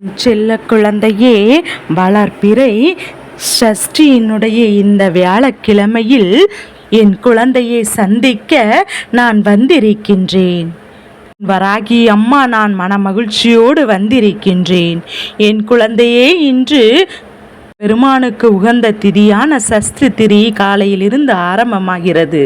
செல்ல குழந்தையே, வளர்பிறை சஷ்டியினுடைய இந்த வியாழக்கிழமையில் என் குழந்தையை சந்திக்க நான் வந்திருக்கின்றேன். வராகி அம்மா, நான் மனமகிழ்ச்சியோடு வந்திருக்கின்றேன். என் குழந்தையே, இன்று பெருமானுக்கு உகந்த திதியான சஷ்டி திதி காலையிலிருந்து ஆரம்பமாகிறது.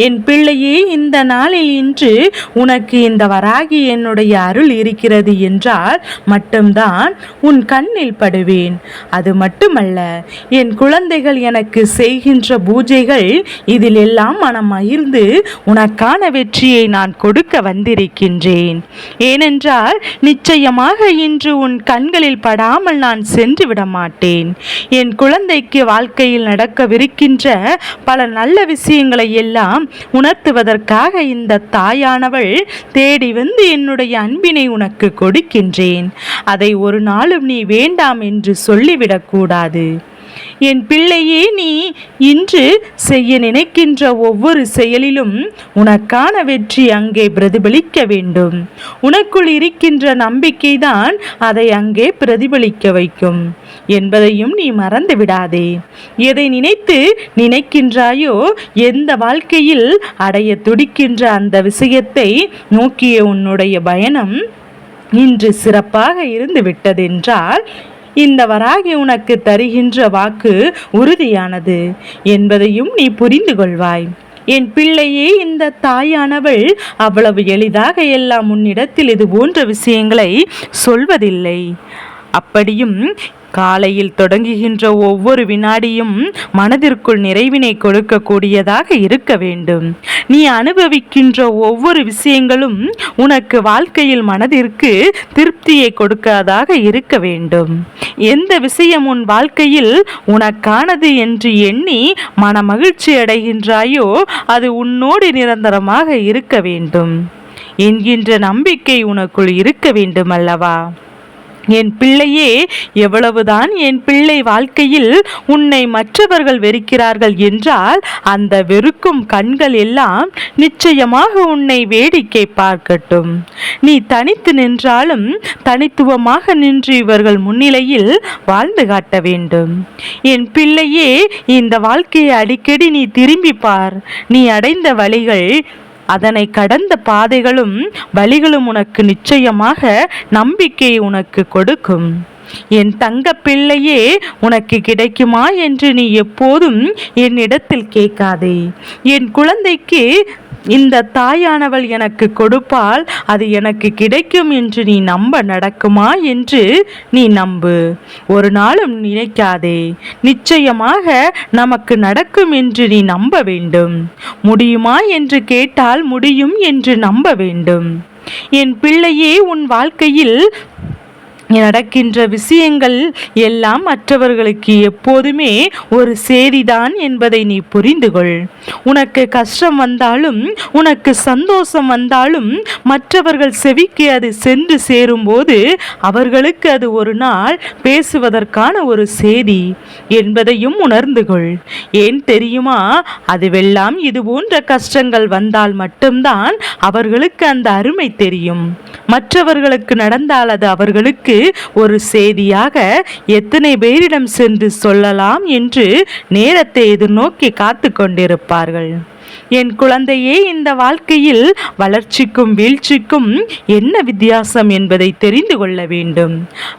என் பிள்ளையே, இந்த நாளில் இன்று உனக்கு இந்த வராகி என்னுடைய அருள் இருக்கிறது என்றால் மட்டும்தான் உன் கண்ணில் படுவேன். அது மட்டுமல்ல, என் குழந்தைகள் எனக்கு செய்கின்ற பூஜைகள் இதில் எல்லாம் மனம் மகிழ்ந்து உனக்கான வெற்றியை நான் கொடுக்க வந்திருக்கின்றேன். ஏனென்றால் நிச்சயமாக இன்று உன் கண்களில் படாமல் நான் சென்று விட மாட்டேன். என் குழந்தைக்கு வாழ்க்கையில் நடக்கவிருக்கின்ற பல நல்ல விஷயங்களை எல்லாம் உணர்த்துவதற்காக இந்த தாயானவள் தேடி வந்து என்னுடைய அன்பினை உனக்கு கொடுக்கின்றேன். அதை ஒரு நாளும் நீ வேண்டாம் என்று சொல்லிவிடக்கூடாது. என் பிள்ளையே, நீ இன்று செய்ய நினைக்கின்ற ஒவ்வொரு செயலிலும் உனக்கான வெற்றி அங்கே பிரதிபலிக்க வேண்டும். உனக்குள் இருக்கின்ற நம்பிக்கைதான் அதை அங்கே பிரதிபலிக்க வைக்கும் என்பதையும் நீ மறந்து விடாதே. எதை நினைக்கின்றாயோ, எந்த வாழ்க்கையில் அடைய துடிக்கின்ற அந்த விஷயத்தை நோக்கிய உன்னுடைய பயணம் இன்று சிறப்பாக இருந்து விட்டதென்றால் இந்த வராகி உனக்கு தருகின்ற வாக்கு உறுதியானது என்பதையும் நீ புரிந்து கொள்வாய். என் பிள்ளையே, இந்த தாயானவள் அவ்வளவு எளிதாக எல்லாம் உன்னிடத்தில் இது போன்ற விஷயங்களை சொல்வதில்லை. அப்படியும் காலையில் தொடங்குகின்ற ஒவ்வொரு வினாடியும் மனதிற்குள் நிறைவினை கொடுக்கக்கூடியதாக இருக்க வேண்டும். நீ அனுபவிக்கின்ற ஒவ்வொரு விஷயங்களும் உனக்கு வாழ்க்கையில் மனதிற்கு திருப்தியை கொடுக்காதாக இருக்க வேண்டும். எந்த விஷயம் உன் வாழ்க்கையில் உனக்கானது என்று எண்ணி மன மகிழ்ச்சி அடைகின்றாயோ அது உன்னோடு நிரந்தரமாக இருக்க வேண்டும் என்கின்ற நம்பிக்கை உனக்குள் இருக்க வேண்டும் அல்லவா? என் பிள்ளையே, எவ்வளவுதான் என் பிள்ளை வாழ்க்கையில் உன்னை மற்றவர்கள் வெறுக்கிறார்கள் என்றால் அந்த வெறுக்கும் கண்கள் எல்லாம் நிச்சயமாக உன்னை வேடிக்கை பார்க்கட்டும். நீ தனித்து நின்றாலும் தனித்துவமாக நின்று இவர்கள் முன்னிலையில் வாழ்ந்து காட்ட வேண்டும். என் பிள்ளையே, இந்த வாழ்க்கையை அடிக்கடி நீ திரும்பி பார். நீ அடைந்த வழிகள், அதனை கடந்த பாதைகளும் வழிகளும் உனக்கு நிச்சயமாக நம்பிக்கையை உனக்கு கொடுக்கும். என் தங்க பிள்ளையே, உனக்கு கிடைக்குமா என்று நீ எப்போதும் என்னிடத்தில் கேட்காதே. என் குழந்தைக்கு இந்த தாயானவள் எனக்கு கொடுப்பால் அது எனக்கு கிடைக்கும் என்று நீ நம்ப நடக்குமா என்று நீ நம்பு. ஒரு நாளும் நினைக்காதே. நிச்சயமாக நமக்கு நடக்கும் என்று நீ நம்ப வேண்டும். முடியுமா என்று கேட்டால் முடியும் என்று நம்ப வேண்டும். என் பிள்ளையே, உன் வாழ்க்கையில் நடக்கின்ற விஷயங்கள் எல்லாம் மற்றவர்களுக்கு எப்போதுமே ஒரு செய்திதான் என்பதை நீ புரிந்து கொள். உனக்கு கஷ்டம் வந்தாலும் உனக்கு சந்தோஷம் வந்தாலும் மற்றவர்கள் செவிக்கு அது சென்று சேரும்போது அவர்களுக்கு அது ஒரு நாள் பேசுவதற்கான ஒரு செய்தி என்பதையும் உணர்ந்து கொள். ஏன் தெரியுமா? அதுவெல்லாம் இது போன்ற கஷ்டங்கள் வந்தால் மட்டும்தான் அவர்களுக்கு அந்த அருமை தெரியும். மற்றவர்களுக்கு நடந்தால் அது அவர்களுக்கு ஒரு செய்தியாக எத்தனை பேரிடம் சென்று சொல்லலாம் என்று நேரத்தை எதிர்நோக்கி காத்து கொண்டிருப்பார்கள். என் குழந்தையே, இந்த வாழ்க்கையில் வளர்ச்சிக்கும் வீழ்ச்சிக்கும் என்ன வித்தியாசம் என்பதை தெரிந்து கொள்ள வேண்டும்.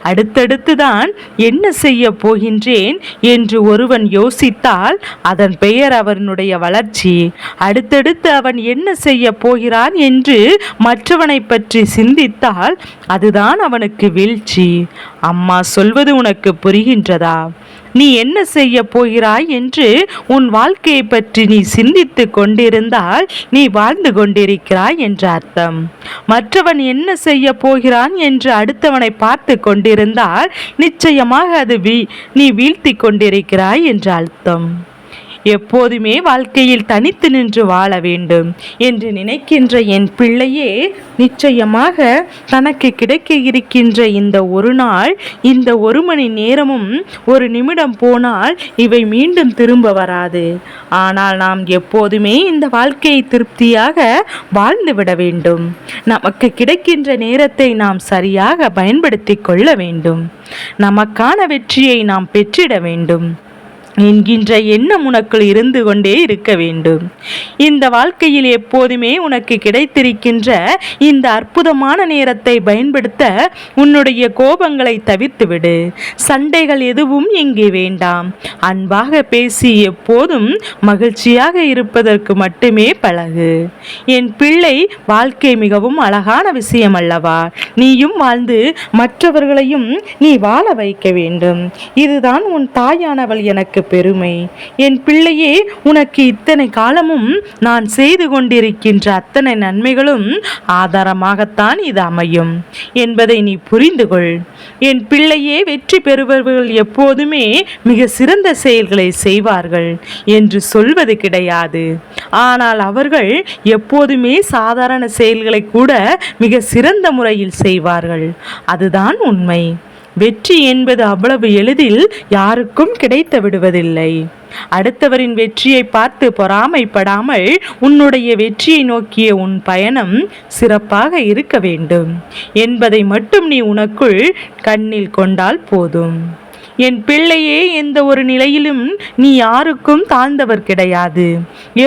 அடுத்தடுத்துதான் என்ன செய்ய போகின்றேன் என்று ஒருவன் யோசித்தால் அதன் பெயர் அவனுடைய வளர்ச்சி. அடுத்தடுத்து அவன் என்ன செய்ய போகிறான் என்று மற்றவனை பற்றி சிந்தித்தால் அதுதான் அவனுக்கு வீழ்ச்சி. அம்மா சொல்வது உனக்கு புரிகின்றதா? நீ என்ன செய்ய போகிறாய் என்று உன் வாழ்க்கையை பற்றி நீ சிந்தித்து கொண்டிருந்தால் நீ வாழ்ந்து கொண்டிருக்கிறாய் என்ற அர்த்தம். மற்றவன் என்ன செய்ய போகிறான் என்று அடுத்தவனை பார்த்து கொண்டிருந்தால் நிச்சயமாக அது நீ வீழ்த்தி கொண்டிருக்கிறாய் என்ற அர்த்தம். எப்போதுமே வாழ்க்கையில் தனித்து நின்று வாழ வேண்டும் என்று நினைக்கின்ற என் பிள்ளையே, நிச்சயமாக தனக்கு கிடைக்க இருக்கின்ற இந்த ஒரு நாள், இந்த ஒரு மணி நேரமும் ஒரு நிமிடம் போனால் இவை மீண்டும் திரும்ப வராது. ஆனால் நாம் எப்போதுமே இந்த வாழ்க்கையை திருப்தியாக வாழ்ந்துவிட வேண்டும். நமக்கு கிடைக்கின்ற நேரத்தை நாம் சரியாக பயன்படுத்தி கொள்ள வேண்டும். நமக்கான வெற்றியை நாம் பெற்றிட வேண்டும் என்கின்ற எண்ணம் உனக்குள் இருந்து கொண்டே இருக்க வேண்டும். இந்த வாழ்க்கையில் எப்போதுமே உனக்கு கிடைத்திருக்கின்ற இந்த அற்புதமான நேரத்தை பயன்படுத்த உன்னுடைய கோபங்களை தவிர்த்துவிடு. சண்டைகள் எதுவும் இங்கே வேண்டாம். அன்பாக பேசி எப்போதும் மகிழ்ச்சியாக இருப்பதற்கு மட்டுமே பழகு. என் பிள்ளை, வாழ்க்கை மிகவும் அழகான விஷயம் அல்லவா? நீயும் வாழ்ந்து மற்றவர்களையும் நீ வாழ வைக்க வேண்டும். இதுதான் உன் தாயானவள் எனக்கு பெருமை. என் பிள்ளையே, உனக்கு இத்தனை காலமும் நான் செய்து கொண்டிருக்கின்ற அத்தனை நன்மைகளும் ஆதாரமாகத்தான் இது அமையும் என்பதை நீ புரிந்து கொள். என் பிள்ளையே, வெற்றி பெறுபவர்கள் எப்போதுமே மிக சிறந்த செயல்களை செய்வார்கள் என்று சொல்வது கிடையாது. ஆனால் அவர்கள் எப்போதுமே சாதாரண செயல்களை கூட மிக சிறந்த முறையில் செய்வார்கள். அதுதான் உண்மை. வெற்றி என்பது அவ்வளவு எளிதில் யாருக்கும் கிடைத்து விடுவதில்லை. அடுத்தவரின் வெற்றியை பார்த்து பொறாமைப்படாமல் உன்னுடைய வெற்றியை நோக்கிய உன் பயணம் சிறப்பாக இருக்க வேண்டும் என்பதை மட்டும் நீ உனக்குள் கண்ணில் கொண்டால் போதும். என் பிள்ளையே, எந்த ஒரு நிலையிலும் நீ யாருக்கும் தாழ்ந்தவர் கிடையாது.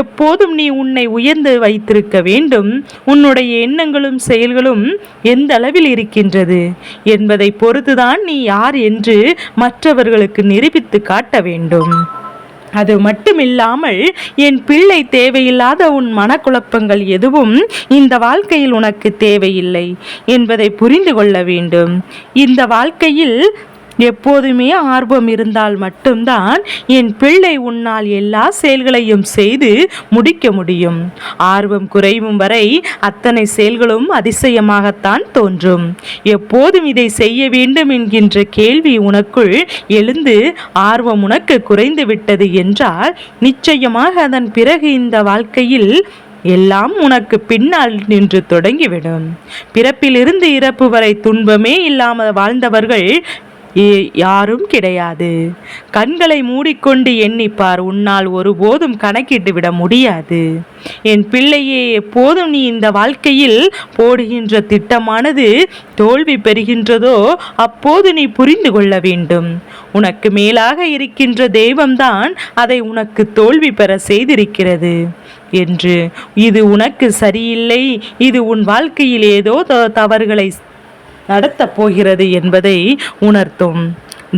எப்போதும் நீ உன்னை உயர்ந்து வைத்திருக்க வேண்டும். உன்னுடைய எண்ணங்களும் செயல்களும் எந்த அளவில் இருக்கின்றது என்பதை பொறுத்துதான் நீ யார் என்று மற்றவர்களுக்கு நிரூபித்து காட்ட வேண்டும். அது மட்டுமில்லாமல் என் பிள்ளை, தேவையில்லாத உன் மனக்குழப்பங்கள் எதுவும் இந்த வாழ்க்கையில் உனக்கு தேவையில்லை என்பதை புரிந்து கொள்ள வேண்டும். இந்த வாழ்க்கையில் எப்போதுமே ஆர்வம் இருந்தால் மட்டும்தான் என் பிள்ளை உன்னால் எல்லா செயல்களையும் செய்து முடிக்க முடியும். ஆர்வம் குறையும் வரை அத்தனை செயல்களும் அதிசயமாகத்தான் தோன்றும். எப்போதும் இதை செய்ய வேண்டும் என்கின்ற கேள்வி உனக்குள் எழுந்து ஆர்வம் உனக்கு குறைந்து விட்டது என்றால் நிச்சயமாக அதன் பிறகு இந்த வாழ்க்கையில் எல்லாம் உனக்கு பின்னால் நின்று தொடங்கிவிடும். பிறப்பிலிருந்து இறப்பு வரை துன்பமே இல்லாமல் வாழ்ந்தவர்கள் யாரும் கிடையாது. கண்களை மூடிக்கொண்டு எண்ணிப்பார், உன்னால் ஒருபோதும் கணக்கிட்டு விட முடியாது. என் பிள்ளையே, எப்போதும் நீ இந்த வாழ்க்கையில் போடுகின்ற திட்டமானது தோல்வி பெறுகின்றதோ அப்போது நீ புரிந்து கொள்ள வேண்டும். உனக்கு மேலாக இருக்கின்ற தெய்வம்தான் அதை உனக்கு தோல்வி பெற செய்திருக்கிறது என்று. இது உனக்கு சரியில்லை, இது உன் வாழ்க்கையில் ஏதோ தவறுகளை நடத்தப் போகிறது என்பதை உணர்த்தும்.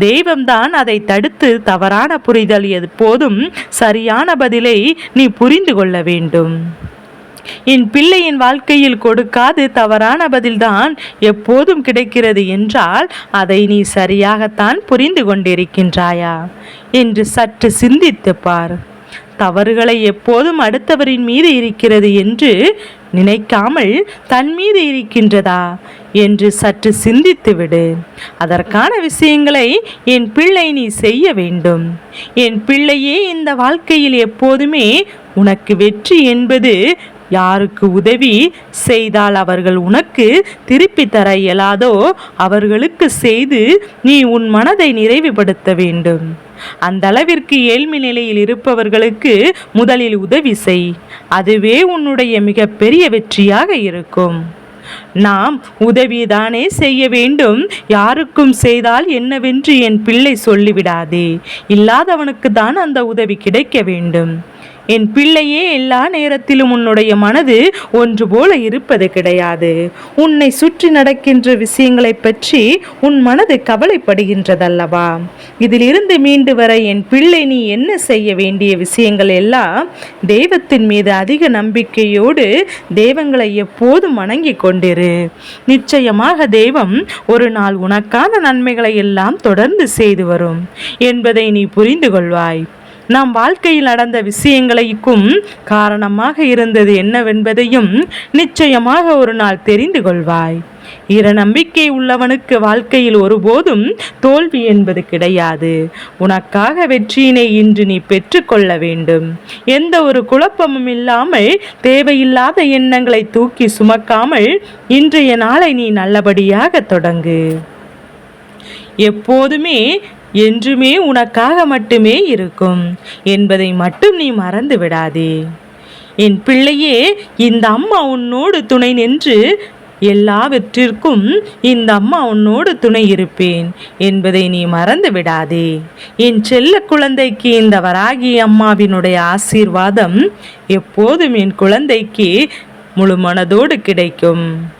தெய்வம்தான் அதை தடுத்து தவறான புரிதல் எப்போதும் சரியான பதிலை நீ புரிந்து கொள்ள வேண்டும். என் பிள்ளையின் வாழ்க்கையில் கொடுக்காது தவறான பதில்தான் எப்போதும் கிடைக்கிறது என்றால் அதை நீ சரியாகத்தான் புரிந்து கொண்டிருக்கின்றாயா என்று சற்று சிந்தித்து பார். தவறுகளை எப்போதும் அடுத்தவரின் மீது இருக்கிறது என்று நினைக்காமல் தன் மீது இருக்கின்றதா என்று சற்று சிந்தித்துவிடு. அதற்கான விஷயங்களை என் பிள்ளை நீ செய்ய வேண்டும். என் பிள்ளையே, இந்த வாழ்க்கையில் எப்போதுமே உனக்கு வெற்றி என்பது யாருக்கு உதவி செய்தால் அவர்கள் உனக்கு திருப்பி தர இயலாதோ அவர்களுக்கு செய்து நீ உன் மனதை நிறைவுபடுத்த வேண்டும். அந்த அளவிற்கு ஏழ்மை நிலையில் இருப்பவர்களுக்கு முதலில் உதவி செய். அதுவே உன்னுடைய மிகப்பெரிய வெற்றியாக இருக்கும். நாம் உதவிதானே செய்ய வேண்டும், யாருக்கும் செய்தால் என்னவென்று என் பிள்ளை சொல்லிவிடாதே. இல்லாதவனுக்கு தான் அந்த உதவி கிடைக்க வேண்டும். என் பிள்ளையே, எல்லா நேரத்திலும் உன்னுடைய மனது ஒன்று போல இருப்பது கிடையாது. உன்னை சுற்றி நடக்கின்ற விஷயங்களை பற்றி உன் மனது கவலைப்படுகின்றதல்லவா? இதிலிருந்து மீண்டு வர என் பிள்ளை நீ என்ன செய்ய வேண்டிய விஷயங்கள் எல்லாம் தெய்வத்தின் மீது அதிக நம்பிக்கையோடு தெய்வங்களை எப்போதும் வணங்கி கொண்டிரு. நிச்சயமாக தெய்வம் ஒரு நாள் உனக்கான நன்மைகளை எல்லாம் தொடர்ந்து செய்து வரும் என்பதை நீ புரிந்து கொள்வாய். நாம் வாழ்க்கையில் நடந்த விஷயங்களுக்கும் காரணமாக இருந்தது என்னவென்பதையும் நிச்சயமாக ஒரு நாள் தெரிந்து கொள்வாய். நம்பிக்கை உள்ளவனுக்கு வாழ்க்கையில் ஒருபோதும் தோல்வி என்பது கிடையாது. உனக்காக வெற்றியினை இன்று நீ பெற்றுக்கொள்ள வேண்டும். எந்த ஒரு குழப்பமும் இல்லாமல் தேவையில்லாத எண்ணங்களை தூக்கி சுமக்காமல் இன்றைய நாளை நீ நல்லபடியாக தொடங்கு. எப்போதுமே என்றுமே உனக்காக மட்டுமே இருக்கும் என்பதை மட்டும் நீ மறந்து விடாதே. என் பிள்ளையே, இந்த அம்மா உன்னோடு துணை நின்று எல்லாவற்றிற்கும் இந்த அம்மா உன்னோடு துணை இருப்பேன் என்பதை நீ மறந்து விடாதே. என் செல்ல குழந்தைக்கு இந்த வராகி அம்மாவினுடைய ஆசீர்வாதம் எப்போதும் என் குழந்தைக்கு முழு மனதோடு கிடைக்கும்.